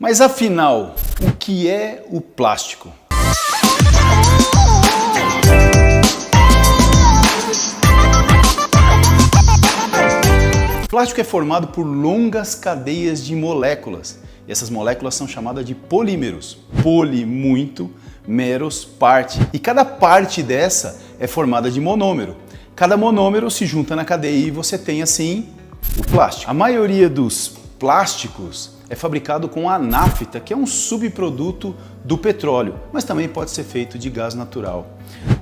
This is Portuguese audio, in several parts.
Mas afinal, o que é o plástico? O plástico é formado por longas cadeias de moléculas. E essas moléculas são chamadas de polímeros. Poli, muito, meros, parte. E cada parte dessa é formada de monômero. Cada monômero se junta na cadeia e você tem assim o plástico. A maioria dos plásticos é fabricado com a nafta, que é um subproduto do petróleo, mas também pode ser feito de gás natural.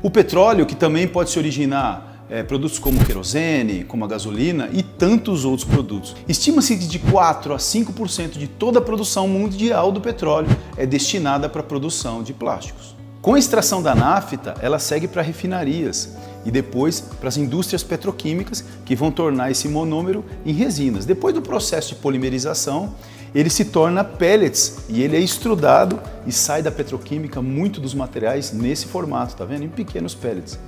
O petróleo, que também pode se originar produtos como querosene, como a gasolina e tantos outros produtos. Estima-se que de 4 a 5% de toda a produção mundial do petróleo é destinada para a produção de plásticos. Com a extração da nafta, ela segue para refinarias e depois para as indústrias petroquímicas que vão tornar esse monômero em resinas. Depois do processo de polimerização, ele se torna pellets e ele é extrudado e sai da petroquímica muito dos materiais nesse formato, tá vendo? Em pequenos pellets.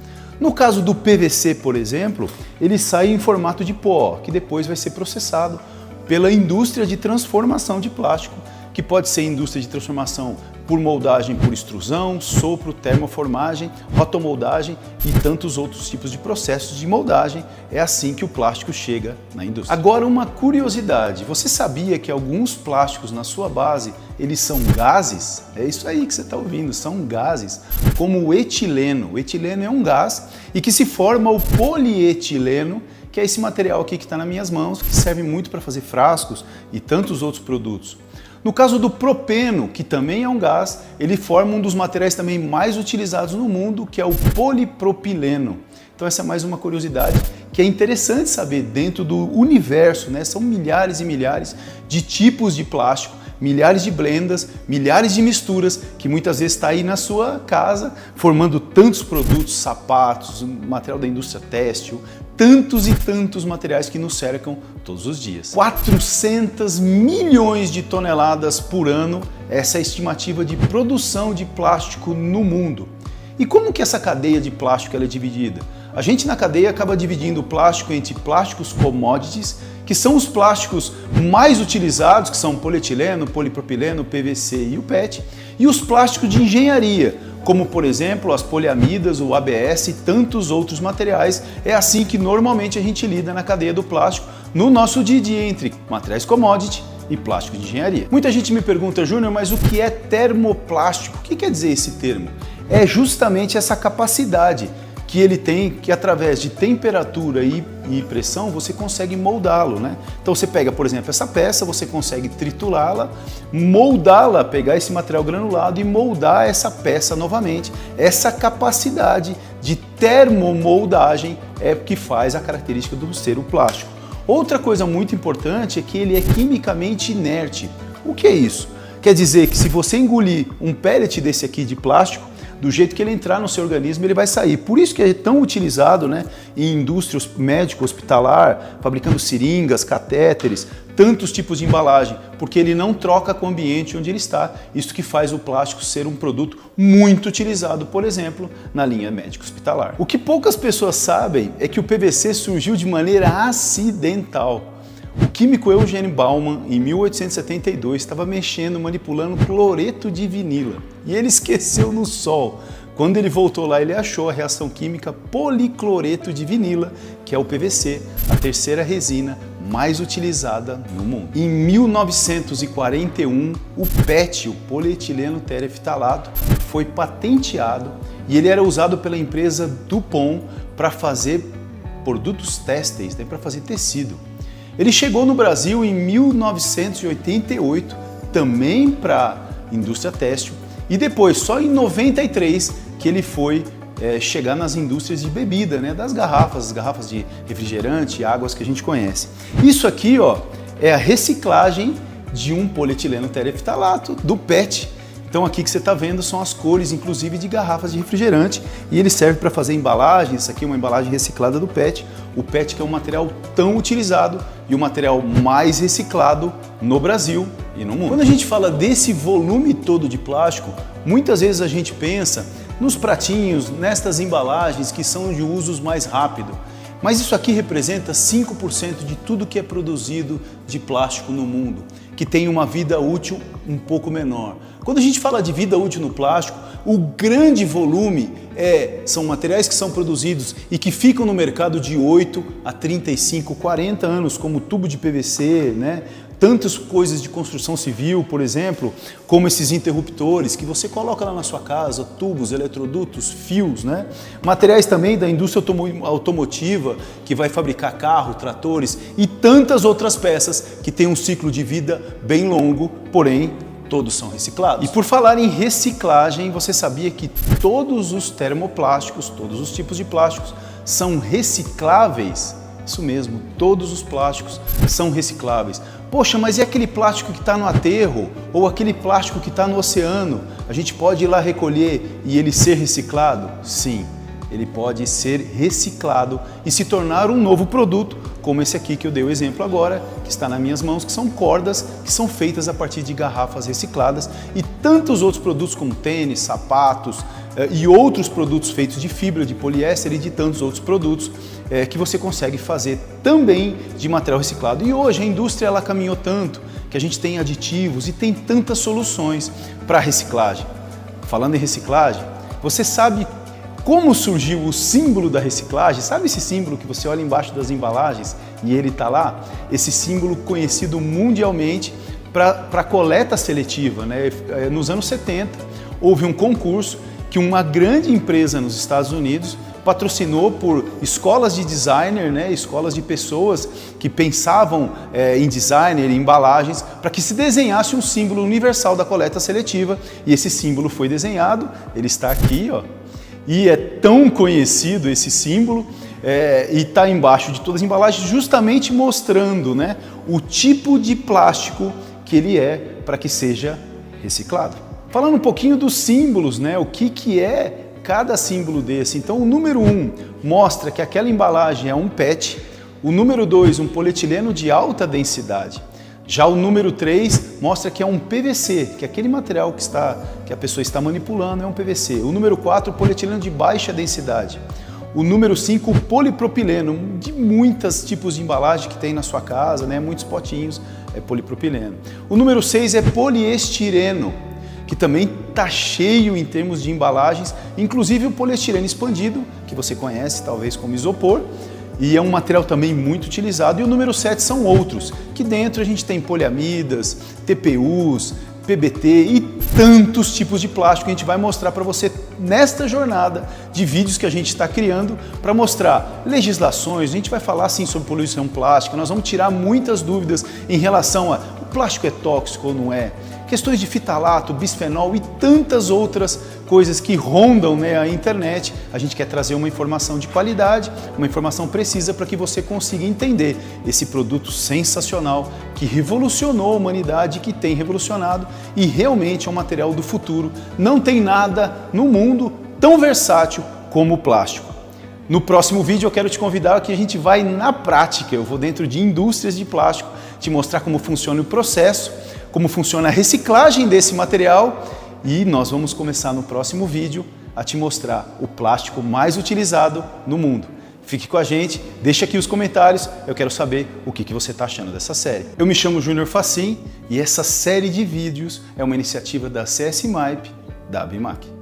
No caso do PVC, por exemplo, ele sai em formato de pó, que depois vai ser processado pela indústria de transformação de plástico, que pode ser indústria de transformação por moldagem por extrusão, sopro, termoformagem, rotomoldagem e tantos outros tipos de processos de moldagem. É assim que o plástico chega na indústria. Agora, uma curiosidade, você sabia que alguns plásticos na sua base, eles são gases? É isso aí que você está ouvindo, são gases, como o etileno. O etileno é um gás e que se forma o polietileno, que é esse material aqui que está nas minhas mãos, que serve muito para fazer frascos e tantos outros produtos. No caso do propeno, que também é um gás, ele forma um dos materiais também mais utilizados no mundo, que é o polipropileno. Então essa é mais uma curiosidade que é interessante saber dentro do universo, né? São milhares e milhares de tipos de plástico, milhares de blendas, milhares de misturas que muitas vezes está aí na sua casa, formando tantos produtos, sapatos, material da indústria têxtil, tantos e tantos materiais que nos cercam todos os dias. 400 milhões de toneladas por ano, essa é a estimativa de produção de plástico no mundo. E como que essa cadeia de plástico ela é dividida? A gente na cadeia acaba dividindo o plástico entre plásticos commodities, que são os plásticos mais utilizados, que são polietileno, polipropileno, PVC e o PET, e os plásticos de engenharia, como por exemplo as poliamidas, o ABS e tantos outros materiais. É assim que normalmente a gente lida na cadeia do plástico no nosso dia a dia entre materiais commodity e plástico de engenharia. Muita gente me pergunta, Júnior, mas o que é termoplástico? O que quer dizer esse termo? É justamente essa capacidade que ele tem, que através de temperatura e pressão você consegue moldá-lo, né? Então você pega, por exemplo, essa peça, você consegue triturá-la, moldá-la, pegar esse material granulado e moldar essa peça novamente. Essa capacidade de termomoldagem é o que faz a característica do ser o plástico. Outra coisa muito importante é que ele é quimicamente inerte. O que é isso? Quer dizer que se você engolir um pellet desse aqui de plástico, do jeito que ele entrar no seu organismo, ele vai sair. Por isso que é tão utilizado, né, em indústria médico, hospitalar, fabricando seringas, catéteres, tantos tipos de embalagem, porque ele não troca com o ambiente onde ele está. Isso que faz o plástico ser um produto muito utilizado, por exemplo, na linha médica hospitalar. O que poucas pessoas sabem é que o PVC surgiu de maneira acidental. O químico Eugen Baumann, em 1872, estava mexendo, manipulando cloreto de vinila. E ele esqueceu no sol. Quando ele voltou lá, ele achou a reação química policloreto de vinila, que é o PVC, a terceira resina mais utilizada no mundo. Em 1941, o PET, o polietileno tereftalato, foi patenteado e ele era usado pela empresa DuPont para fazer produtos têxteis, para fazer tecido. Ele chegou no Brasil em 1988, também para a indústria têxtil, e depois, só em 93, que ele foi chegar nas indústrias de bebida, né, das garrafas, as garrafas de refrigerante, águas que a gente conhece. Isso aqui, ó, é a reciclagem de um polietileno tereftalato, do PET. Então aqui que você está vendo são as cores, inclusive, de garrafas de refrigerante, e ele serve para fazer embalagens. Isso aqui é uma embalagem reciclada do PET. O PET que é um material tão utilizado e o material mais reciclado no Brasil e no mundo. Quando a gente fala desse volume todo de plástico, muitas vezes a gente pensa nos pratinhos, nestas embalagens que são de usos mais rápido. Mas isso aqui representa 5% de tudo que é produzido de plástico no mundo, que tem uma vida útil um pouco menor. Quando a gente fala de vida útil no plástico, o grande volume são materiais que são produzidos e que ficam no mercado de 8 a 35, 40 anos, como tubo de PVC, né? Tantas coisas de construção civil, por exemplo, como esses interruptores que você coloca lá na sua casa, tubos, eletrodutos, fios, né? Materiais também da indústria automotiva, que vai fabricar carro, tratores e tantas outras peças que têm um ciclo de vida bem longo, porém todos são reciclados. E por falar em reciclagem, você sabia que todos os termoplásticos, todos os tipos de plásticos são recicláveis? Isso mesmo, todos os plásticos são recicláveis. Poxa, mas e aquele plástico que está no aterro? Ou aquele plástico que está no oceano? A gente pode ir lá recolher e ele ser reciclado? Sim, ele pode ser reciclado e se tornar um novo produto, como esse aqui que eu dei o exemplo agora, que está nas minhas mãos, que são cordas que são feitas a partir de garrafas recicladas e tantos outros produtos como tênis, sapatos e outros produtos feitos de fibra, de poliéster e de tantos outros produtos que você consegue fazer também de material reciclado. E hoje a indústria ela caminhou tanto que a gente tem aditivos e tem tantas soluções para reciclagem. Falando em reciclagem, você sabe como surgiu o símbolo da reciclagem? Sabe esse símbolo que você olha embaixo das embalagens e ele está lá? Esse símbolo conhecido mundialmente para coleta seletiva, né? Nos anos 70 houve um concurso que uma grande empresa nos Estados Unidos patrocinou por escolas de designer, né, escolas de pessoas que pensavam em design, em embalagens, para que se desenhasse um símbolo universal da coleta seletiva. E esse símbolo foi desenhado, ele está aqui, ó, e é tão conhecido esse símbolo, e está embaixo de todas as embalagens, justamente mostrando, né, o tipo de plástico que ele é para que seja reciclado. Falando um pouquinho dos símbolos, né, o que é cada símbolo desse. Então o número 1 mostra que aquela embalagem é um PET, o número 2 um polietileno de alta densidade, já o número 3 mostra que é um PVC, que é aquele material que a pessoa está manipulando é um PVC, o número 4 polietileno de baixa densidade, o número 5 o polipropileno, de muitos tipos de embalagem que tem na sua casa, né, muitos potinhos é polipropileno, o número 6 é poliestireno, que também está cheio em termos de embalagens, inclusive o poliestireno expandido, que você conhece talvez como isopor, e é um material também muito utilizado. E o número 7 são outros, que dentro a gente tem poliamidas, TPUs, PBT e tantos tipos de plástico que a gente vai mostrar para você nesta jornada de vídeos que a gente está criando para mostrar legislações. A gente vai falar sim sobre poluição plástica, nós vamos tirar muitas dúvidas em relação a o plástico é tóxico ou não é, questões de fitalato, bisfenol e tantas outras coisas que rondam, né, a internet. A gente quer trazer uma informação de qualidade, uma informação precisa para que você consiga entender esse produto sensacional que revolucionou a humanidade, que tem revolucionado e realmente é um material do futuro. Não tem nada no mundo tão versátil como o plástico. No próximo vídeo eu quero te convidar que a gente vai na prática, eu vou dentro de indústrias de plástico, te mostrar como funciona o processo, como funciona a reciclagem desse material e nós vamos começar no próximo vídeo a te mostrar o plástico mais utilizado no mundo. Fique com a gente, deixa aqui os comentários, eu quero saber o que você está achando dessa série. Eu me chamo Júnior Facim e essa série de vídeos é uma iniciativa da CS MAIP da ABIMAQ.